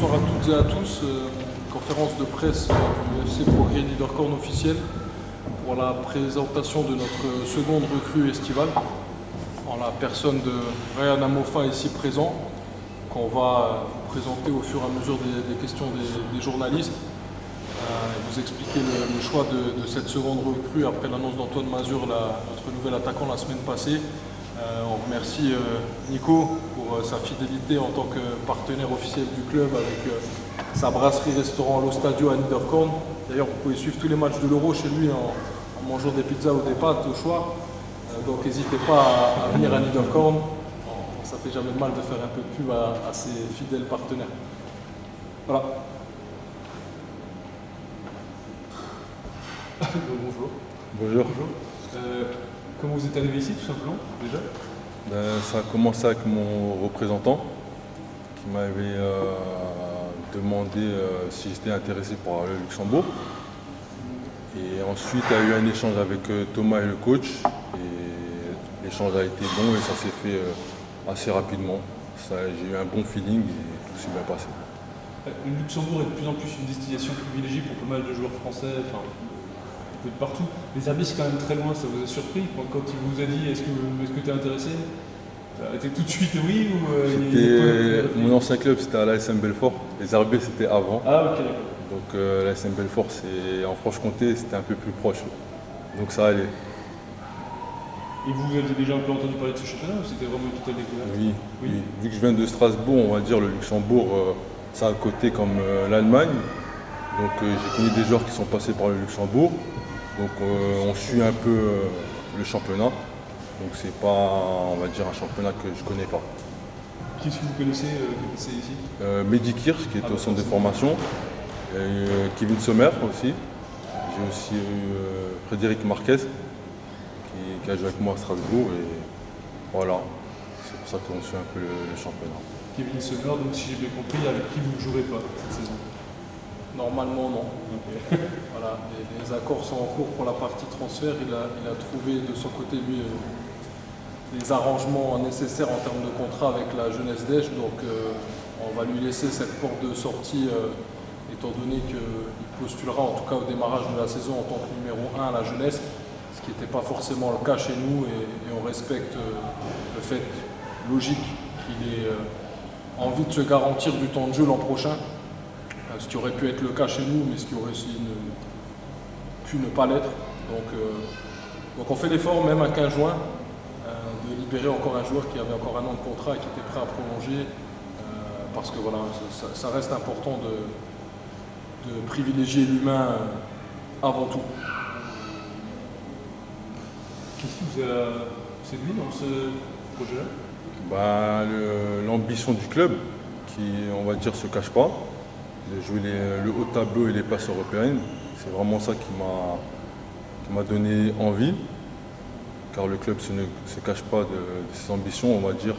bonsoir à toutes et à tous. Conférence de presse du FC Progrès Niederkorn officiel pour la présentation de notre seconde recrue estivale en la personne de Ryan Amofa ici présent, qu'on va présenter au fur et à mesure des questions des journalistes et vous expliquer le choix de cette seconde recrue après l'annonce d'Antoine Mazur, notre nouvel attaquant la semaine passée. On remercie Nico pour sa fidélité en tant que partenaire officiel du club avec sa brasserie restaurant Lo Stadio à Niederkorn. D'ailleurs, vous pouvez suivre tous les matchs de l'Euro chez lui en mangeant des pizzas ou des pâtes au choix. Donc n'hésitez pas à venir à Niederkorn. Ça fait jamais de mal de faire un peu de pub à ses fidèles partenaires. Voilà. Bonjour. Bonjour. Comment vous êtes arrivé ici, tout simplement, déjà? Ça a commencé avec mon représentant qui m'avait demandé si j'étais intéressé par le Luxembourg. Et ensuite, il y a eu un échange avec Thomas et le coach. Et l'échange a été bon et ça s'est fait assez rapidement. J'ai eu un bon feeling et tout s'est bien passé. Le Luxembourg est de plus en plus une destination privilégiée pour pas mal de joueurs français, enfin, un peu de partout. Les Herbiers, c'est quand même très loin, ça vous a surpris quand il vous a dit est-ce que tu es intéressé? Ça a été tout de suite oui ou Mon ancien club, c'était à l'ASM Belfort. Les Herbiers, c'était avant. Ah, ok, d'accord. Donc l'ASM Belfort, c'est en Franche-Comté, c'était un peu plus proche. Donc ça allait. Et vous aviez déjà un peu entendu parler de ce championnat ou c'était vraiment une totale découverte? Oui. Vu que je viens de Strasbourg, on va dire le Luxembourg, ça a un côté comme l'Allemagne. Donc j'ai connu des joueurs qui sont passés par le Luxembourg. Donc on suit un peu le championnat. Donc c'est pas, on va dire, un championnat que je connais pas. Qu'est-ce que vous connaissez ici? Mehdi Kirch qui est au centre de formation. Kevin Sommer aussi. J'ai aussi eu Frédéric Marquez qui a joué avec moi à Strasbourg. Et voilà, c'est pour ça qu'on suit un peu le championnat. Kevin Sommer, donc si j'ai bien compris, avec qui vous ne jouerez pas cette saison? Normalement, non. Okay. Voilà, les accords sont en cours pour la partie transfert. Il a trouvé de son côté, lui, les arrangements nécessaires en termes de contrat avec la jeunesse d'Esch. Donc, on va lui laisser cette porte de sortie, étant donné qu'il postulera, en tout cas au démarrage de la saison, en tant que numéro 1 à la jeunesse, ce qui n'était pas forcément le cas chez nous. Et on respecte le fait logique qu'il ait envie de se garantir du temps de jeu l'an prochain. Ce qui aurait pu être le cas chez nous, mais ce qui aurait aussi pu ne pas l'être. Donc on fait l'effort, même à 15 juin, de libérer encore un joueur qui avait encore un an de contrat et qui était prêt à prolonger, parce que voilà, ça reste important de privilégier l'humain avant tout. Qu'est-ce qui vous a séduit dans ce projet-là? L'ambition du club, qui, on va dire, se cache pas. De jouer le haut tableau et les places européennes, c'est vraiment ça qui m'a donné envie, car le club ne se cache pas de ses ambitions, on va dire.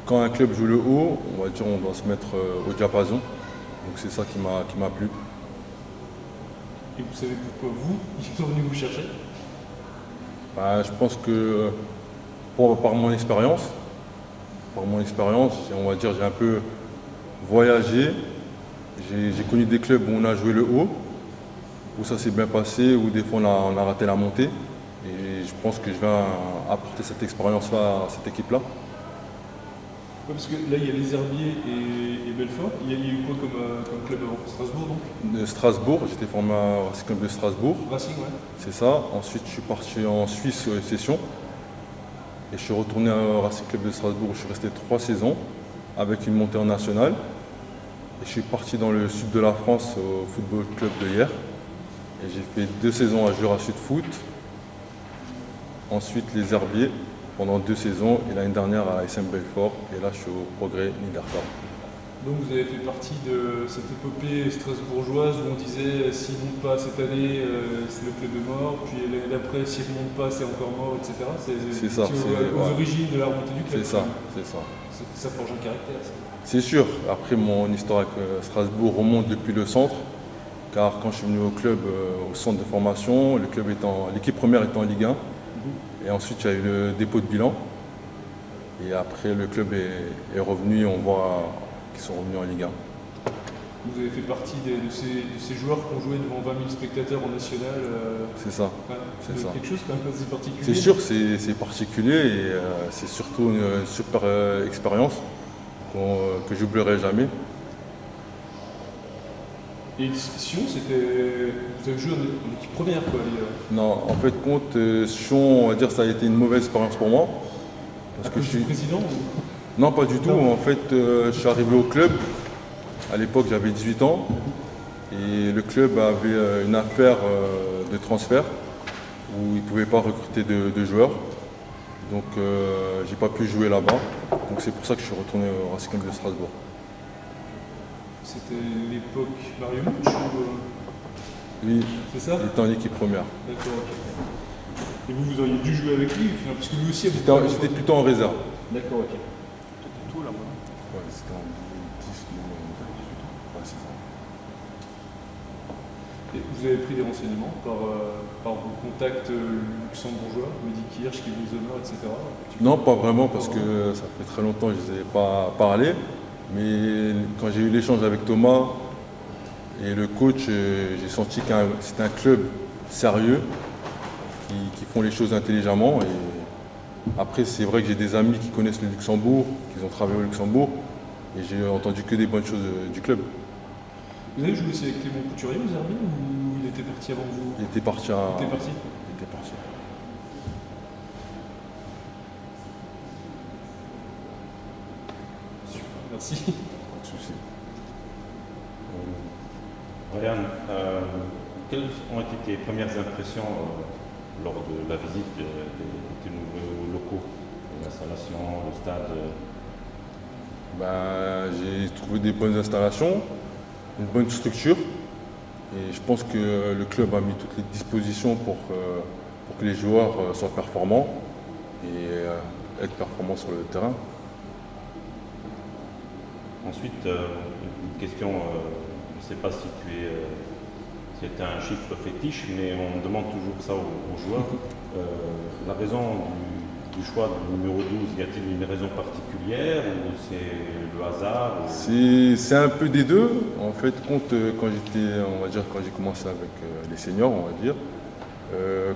Quand un club joue le haut, on va dire on doit se mettre au diapason, donc c'est ça qui m'a plu. Et vous savez pourquoi ils sont venus vous chercher? Je pense que par mon expérience, on va dire j'ai un peu voyagé. J'ai connu des clubs où on a joué le haut, où ça s'est bien passé, où des fois on a raté la montée. Et je pense que je vais apporter cette expérience-là à cette équipe-là. Ouais, parce que là, il y a les Herbiers et Belfort. Il y a eu quoi comme club avant? Strasbourg, donc? De Strasbourg, j'étais formé à Racing Club de Strasbourg. Racing, ouais. C'est ça. Ensuite, je suis parti en Suisse session. Et je suis retourné à Racing Club de Strasbourg où je suis resté 3 saisons avec une montée en nationale. Et je suis parti dans le sud de la France au football club de Hyères. Et j'ai fait 2 saisons à Jura Sud Foot. Ensuite les Herbiers pendant 2 saisons et l'année dernière à SM Belfort. Et là je suis au Progrès Niederkorn. Donc vous avez fait partie de cette épopée strasbourgeoise où on disait s'il ne monte pas cette année, c'est le club de mort. Puis l'année d'après, s'il ne monte pas, c'est encore mort, etc. C'est ça. C'est aux origines de la remontée du club. C'est ça. Ça forge un caractère, ça. C'est sûr. Après, mon histoire avec Strasbourg remonte depuis le centre, car quand je suis venu au club, au centre de formation, l'équipe première était en Ligue 1, et ensuite il y a eu le dépôt de bilan, et après le club est revenu, on voit qu'ils sont revenus en Ligue 1. Vous avez fait partie de ces joueurs qui ont joué devant 20 000 spectateurs en national. C'est ça. C'est ça. Quelque chose quand même assez particulier. C'est sûr, c'est particulier et c'est surtout une super expérience que j'oublierai jamais. Et Sion, vous avez joué en équipe première, quoi. Non, en fait, Sion, on va dire, ça a été une mauvaise expérience pour moi. Parce que je suis président Non, pas du tout. En fait, je suis arrivé au club. À l'époque, j'avais 18 ans. Et le club avait une affaire de transfert où il ne pouvait pas recruter de joueurs. Donc, j'ai pas pu jouer là-bas. Donc, c'est pour ça que je suis retourné au Racing Club de Strasbourg. C'était l'époque Mario Mouch Oui, c'est ça? il était en équipe première. D'accord, ok. Et vous auriez dû jouer avec lui, parce que lui aussi... J'étais plutôt en réserve. D'accord, ok. C'était tout là-bas. Ouais, c'était en 2010, 2018. Ouais, c'est ça. Et vous avez pris des renseignements par vos contacts luxembourgeois, Mehdi Kirch, Kevin Zomer, etc. Non, pas vraiment, parce que ça fait très longtemps que je ne les ai pas parlé. Mais quand j'ai eu l'échange avec Thomas et le coach, j'ai senti que c'était un club sérieux, qui font les choses intelligemment. Et après, c'est vrai que j'ai des amis qui connaissent le Luxembourg, qui ont travaillé au Luxembourg, et j'ai entendu que des bonnes choses du club. Vous avez joué aussi avec Clément Couturier aux Herbines ou il était parti avant vous? Il était parti. Il était parti. Il était parti. Super, merci. Pas de souci. Brian, quelles ont été tes premières impressions lors de la visite des nouveaux locaux, l'installation, le stade? J'ai trouvé des bonnes installations, une bonne structure. Et je pense que le club a mis toutes les dispositions pour que les joueurs soient performants et être performants sur le terrain. Ensuite, une question, je ne sais pas si c'est un chiffre fétiche, mais on demande toujours ça aux joueurs. La raison du choix du numéro 12, y a-t-il une raison particulière ou c'est le hasard C'est un peu des deux. En fait, quand j'ai commencé avec les seniors, on va dire,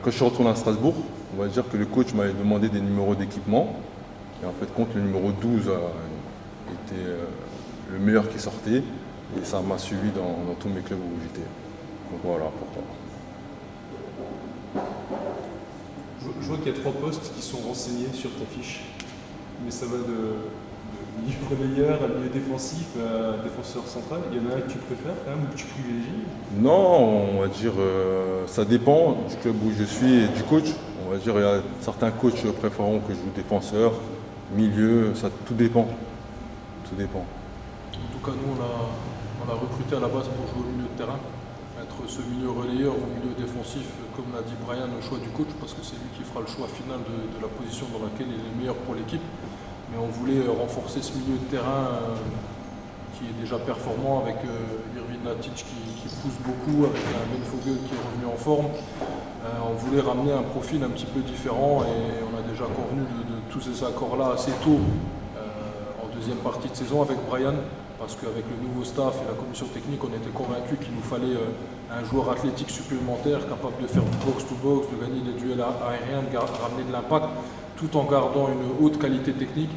quand je suis retourné à Strasbourg, on va dire que le coach m'avait demandé des numéros d'équipement. Et en fait, le numéro 12 était le meilleur qui sortait. Et ça m'a suivi dans tous mes clubs où j'étais. Donc voilà pourquoi. Je vois qu'il y a 3 postes qui sont renseignés sur ta fiche. Mais ça va de milieu relayeur à milieu défensif à défenseur central. Il y en a un que tu préfères quand même ou que tu privilégies? Non, on va dire ça dépend du club où je suis et du coach. On va dire il y a certains coachs préféreront que je joue défenseur, milieu, ça tout dépend. Tout dépend. En tout cas, nous, on a recruté à la base pour jouer au milieu de terrain. Être ce milieu relayeur ou milieu défensif, comme l'a dit Brian, le choix du coach, parce que c'est lui qui fera le choix final de la position dans laquelle il est meilleur pour l'équipe. Mais on voulait renforcer ce milieu de terrain qui est déjà performant avec Irvin Natic qui pousse beaucoup, avec un Ben Fogel qui est revenu en forme. On voulait ramener un profil un petit peu différent et on a déjà convenu de tous ces accords-là assez tôt en deuxième partie de saison avec Brian. Parce qu'avec le nouveau staff et la commission technique, on était convaincus qu'il nous fallait un joueur athlétique supplémentaire, capable de faire du box-to-box, de gagner des duels aériens, de ramener de l'impact, tout en gardant une haute qualité technique.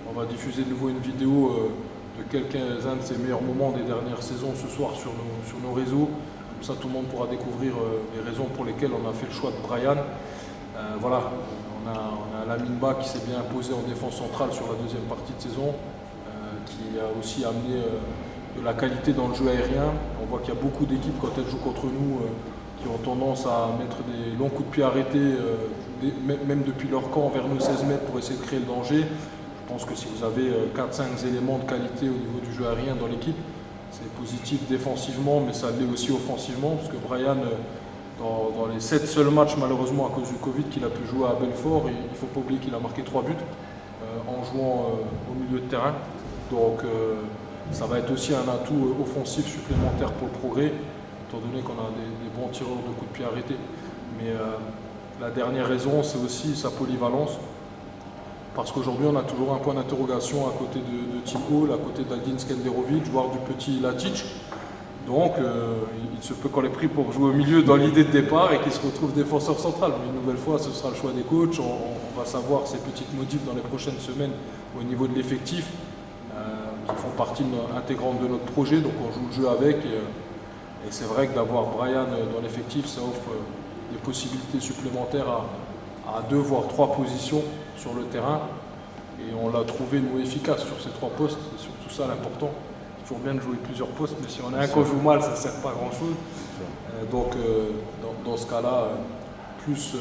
On va diffuser de nouveau une vidéo de quelques-uns de ses meilleurs moments des dernières saisons ce soir sur nos réseaux. Comme ça, tout le monde pourra découvrir les raisons pour lesquelles on a fait le choix de Brian. Voilà, on a Lamine Ba qui s'est bien imposé en défense centrale sur la deuxième partie de saison, qui a aussi amené de la qualité dans le jeu aérien. On voit qu'il y a beaucoup d'équipes quand elles jouent contre nous qui ont tendance à mettre des longs coups de pied arrêtés, même depuis leur camp vers nos 16 mètres pour essayer de créer le danger. Je pense que si vous avez 4-5 éléments de qualité au niveau du jeu aérien dans l'équipe, c'est positif défensivement, mais ça l'est aussi offensivement, parce que Brian, dans les 7 seuls matchs malheureusement à cause du Covid qu'il a pu jouer à Belfort, il ne faut pas oublier qu'il a marqué 3 buts en jouant au milieu de terrain. Donc ça va être aussi un atout offensif supplémentaire pour le progrès, étant donné qu'on a des bons tireurs de coups de pied arrêtés. Mais la dernière raison, c'est aussi sa polyvalence. Parce qu'aujourd'hui, on a toujours un point d'interrogation à côté de Tim Hall, à côté d'Aldin Skenderovic, voire du petit Latic. Donc il se peut qu'on l'ait pris pour jouer au milieu dans l'idée de départ et qu'il se retrouve défenseur central. Mais une nouvelle fois, ce sera le choix des coachs. On va savoir ces petites modifs dans les prochaines semaines au niveau de l'effectif. Ils font partie intégrante de notre projet, donc on joue le jeu avec. Et c'est vrai que d'avoir Brian dans l'effectif, ça offre des possibilités supplémentaires à 2 voire 3 positions sur le terrain. Et on l'a trouvé, nous, efficace sur ces 3 postes. C'est surtout ça l'important. C'est toujours bien de jouer plusieurs postes, mais si on a un qu'on joue mal, ça ne sert pas à grand-chose. Donc, dans ce cas-là, plus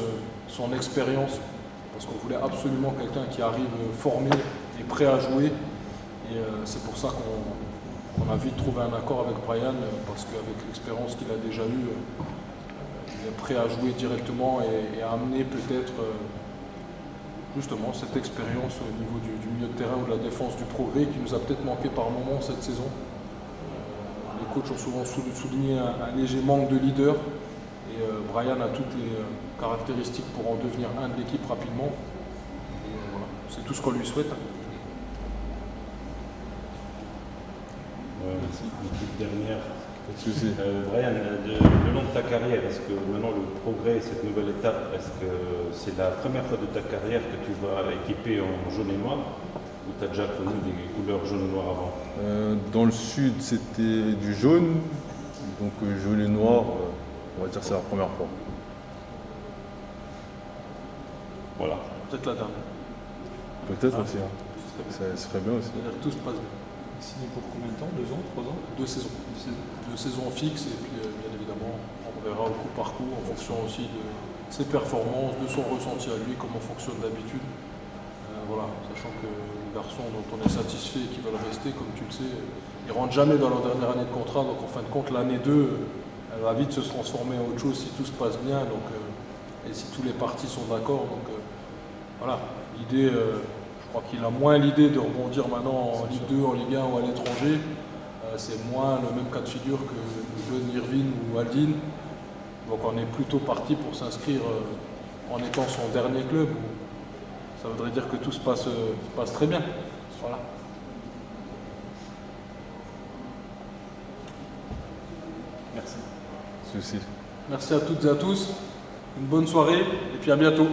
son expérience, parce qu'on voulait absolument quelqu'un qui arrive formé et prêt à jouer. Et c'est pour ça qu'on a vite trouvé un accord avec Brian, parce qu'avec l'expérience qu'il a déjà eue, il est prêt à jouer directement et à amener peut-être justement cette expérience au niveau du milieu de terrain ou de la défense du progrès qui nous a peut-être manqué par moment cette saison. Les coachs ont souvent souligné un léger manque de leader et Brian a toutes les caractéristiques pour en devenir un de l'équipe rapidement. Et voilà, c'est tout ce qu'on lui souhaite. Merci. Une petite dernière. Pas de souci. Brian, le long de ta carrière, est-ce que maintenant le progrès, cette nouvelle étape, est-ce que c'est la première fois de ta carrière que tu vas équiper en jaune et noir ou tu as déjà connu des couleurs jaune et noir avant? Dans le sud, c'était du jaune, donc jaune et noir, on va dire que c'est la première fois. Voilà. Peut-être la dernière. Peut-être aussi, hein. Ce serait bien. Ça serait bien aussi. C'est-à-dire que tout se passe bien. Signé pour combien de temps? 2 ans? 3 ans? 2 saisons. 2 saisons fixes et puis bien évidemment on verra au coup par coup en fonction aussi de ses performances, de son ressenti à lui, comment fonctionne d'habitude. Voilà, sachant que les garçons dont on est satisfait et qui veulent rester, comme tu le sais, ils rentrent jamais dans leur dernière année de contrat, donc en fin de compte l'année 2, elle va vite se transformer en autre chose si tout se passe bien donc, et si tous les partis sont d'accord. Donc voilà, l'idée. Je crois qu'il a moins l'idée de rebondir maintenant en Ligue 2, en Ligue 1 ou à l'étranger. C'est moins le même cas de figure que John Irvine ou Aldine. Donc on est plutôt parti pour s'inscrire en étant son dernier club. Ça voudrait dire que tout se passe très bien. Voilà. Merci. Souci. Merci à toutes et à tous. Une bonne soirée et puis à bientôt.